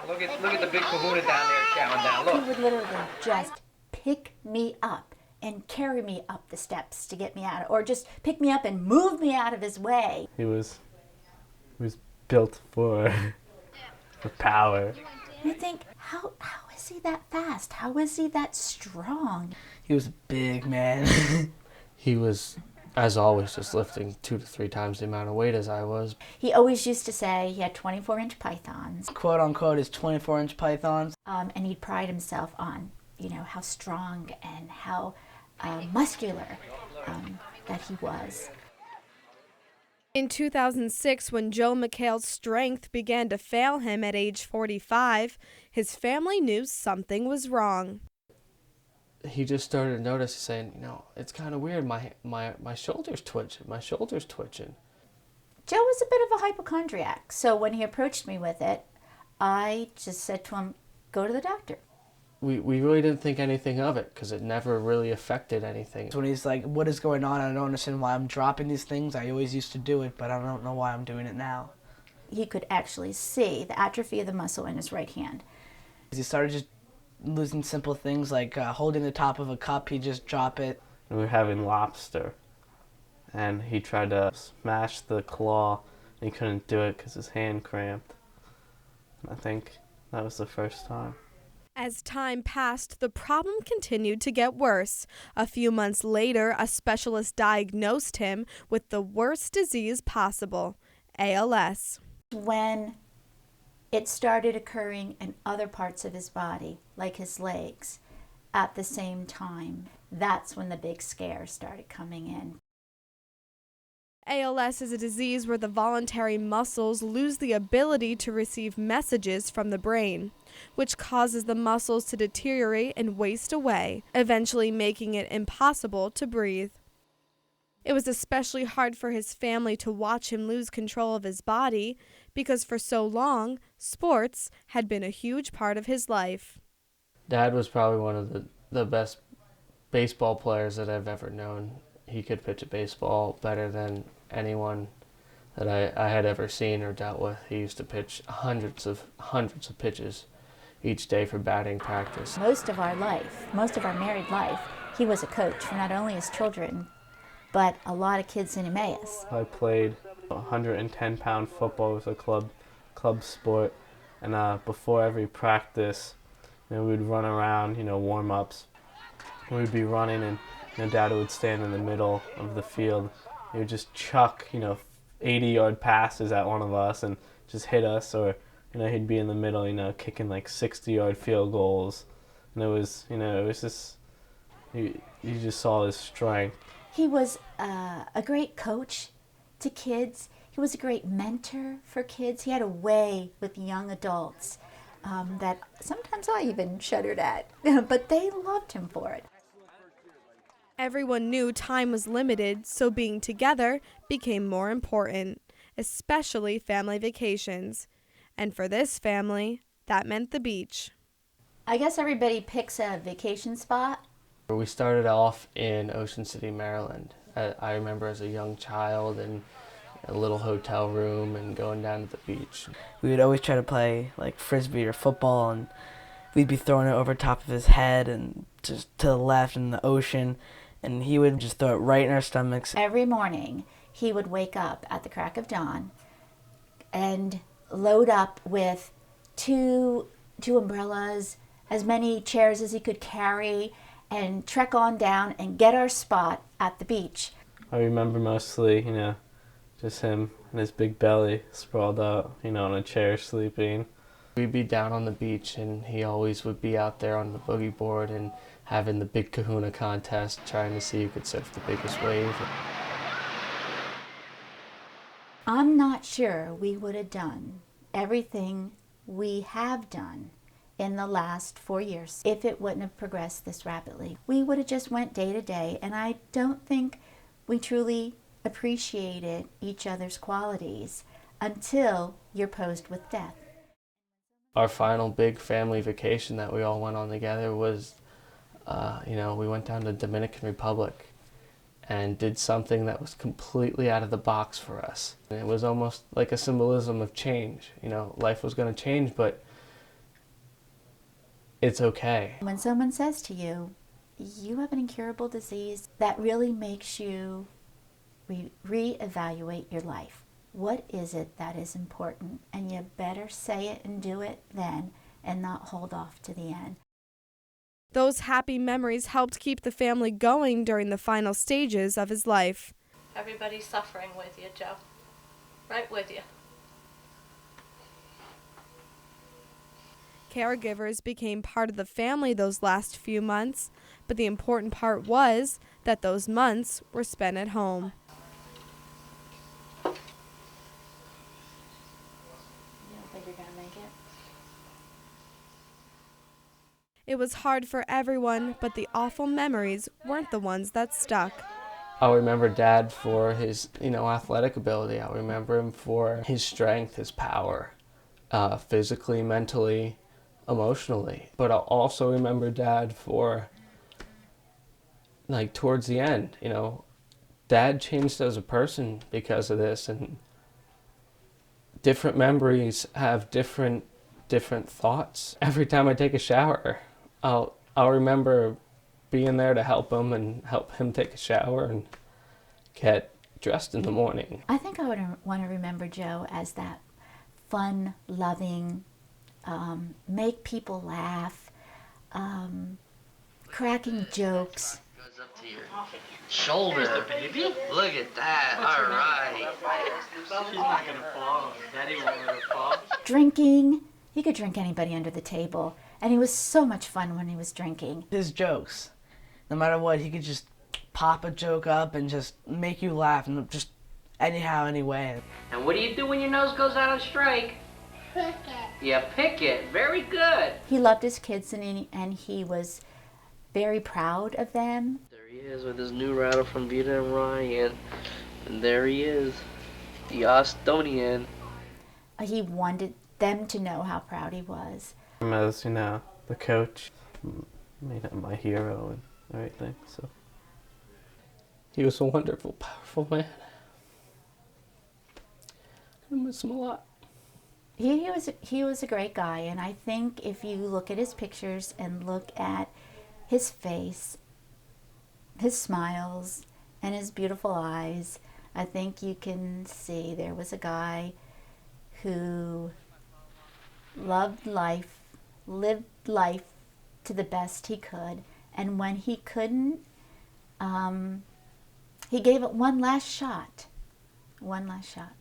Look at the big kahuna down there chowing down. He Look. would literally just pick me up and carry me up the steps to get me out, or just pick me up and move me out of his way. He was built for power. You think, how is he that fast? How is he that strong? He was a big man. He was, as always, just lifting 2 to 3 times the amount of weight as I was. He always used to say he had 24-inch pythons. Quote unquote, his 24-inch pythons. And he'd pride himself on, how strong and how muscular that he was. In 2006, when Joe McHale's strength began to fail him at age 45, his family knew something was wrong. He just started to notice, saying, it's kind of weird. My shoulder's twitching. My shoulder's twitching. Joe was a bit of a hypochondriac, so when he approached me with it, I just said to him, go to the doctor. We really didn't think anything of it because it never really affected anything. So when he's like, what is going on? I don't understand why I'm dropping these things. I always used to do it, but I don't know why I'm doing it now. He could actually see the atrophy of the muscle in his right hand. He started just losing simple things like holding the top of a cup, he'd just drop it. We were having lobster, and he tried to smash the claw, and he couldn't do it because his hand cramped. I think that was the first time. As time passed, the problem continued to get worse. A few months later, a specialist diagnosed him with the worst disease possible, ALS. When it started occurring in other parts of his body, like his legs, at the same time, that's when the big scare started coming in. ALS is a disease where the voluntary muscles lose the ability to receive messages from the brain, which causes the muscles to deteriorate and waste away, eventually making it impossible to breathe. It was especially hard for his family to watch him lose control of his body because for so long, sports had been a huge part of his life. Dad was probably one of the best baseball players that I've ever known. He could pitch a baseball better than anyone that I had ever seen or dealt with. He used to pitch hundreds of pitches each day for batting practice. Most of our married life, he was a coach for not only his children, but a lot of kids in Emmaus. I played 110-pound football. It was a club sport, and before every practice, we'd run around, warm-ups. We'd be running, and Dad would stand in the middle of the field. He would just chuck, 80-yard passes at one of us and just hit us, or he'd be in the middle, kicking like 60-yard field goals, and it was just you just saw his strength. He was a great coach to kids. He was a great mentor for kids. He had a way with young adults that sometimes I even shuddered at, but they loved him for it. Everyone knew time was limited, so being together became more important, especially family vacations. And for this family, that meant the beach. I guess everybody picks a vacation spot. We started off in Ocean City, Maryland. I remember as a young child in a little hotel room and going down to the beach. We would always try to play like frisbee or football, and we'd be throwing it over top of his head and just to the left in the ocean, and he would just throw it right in our stomachs. Every morning, he would wake up at the crack of dawn and load up with two umbrellas, as many chairs as he could carry, and trek on down and get our spot at the beach. I remember mostly, just him and his big belly sprawled out, on a chair sleeping. We'd be down on the beach, and he always would be out there on the boogie board and having the big kahuna contest, trying to see who could surf the biggest wave. I'm not sure we would have done everything we have done in the last 4 years if it wouldn't have progressed this rapidly. We would have just went day to day, and I don't think we truly appreciated each other's qualities until you're posed with death. Our final big family vacation that we all went on together was, we went down to Dominican Republic and did something that was completely out of the box for us. And it was almost like a symbolism of change. Life was going to change, but it's okay. When someone says to you, you have an incurable disease, that really makes you reevaluate your life. What is it that is important? And you better say it and do it then and not hold off to the end. Those happy memories helped keep the family going during the final stages of his life. Everybody's suffering with you, Joe. Right with you. Caregivers became part of the family those last few months, but the important part was that those months were spent at home. You don't think you're going to make it? It was hard for everyone, but the awful memories weren't the ones that stuck. I'll remember Dad for his, athletic ability. I'll remember him for his strength, his power, physically, mentally, emotionally. But I'll also remember Dad for, towards the end, Dad changed as a person because of this, and different memories have different thoughts. Every time I take a shower, I'll remember being there to help him and help him take a shower and get dressed in the morning. I think I would want to remember Joe as that fun, loving, make people laugh, cracking jokes. Goes up to your shoulder, baby. Look at that. All right. She's not gonna fall. Daddy won't let her fall. Drinking. He could drink anybody under the table. And he was so much fun when he was drinking. His jokes, no matter what, he could just pop a joke up and just make you laugh, and just anyhow, anyway. And what do you do when your nose goes out on strike? Pick it. Yeah, pick it. Very good. He loved his kids, and he was very proud of them. There he is with his new rattle from Vita and Ryan. And there he is, the Austonian. He wanted them to know how proud he was. As the coach made him my hero and everything. So he was a wonderful, powerful man. I miss him a lot. He was a great guy, and I think if you look at his pictures and look at his face, his smiles, and his beautiful eyes, I think you can see there was a guy who loved life, lived life to the best he could, and when he couldn't, he gave it one last shot. One last shot.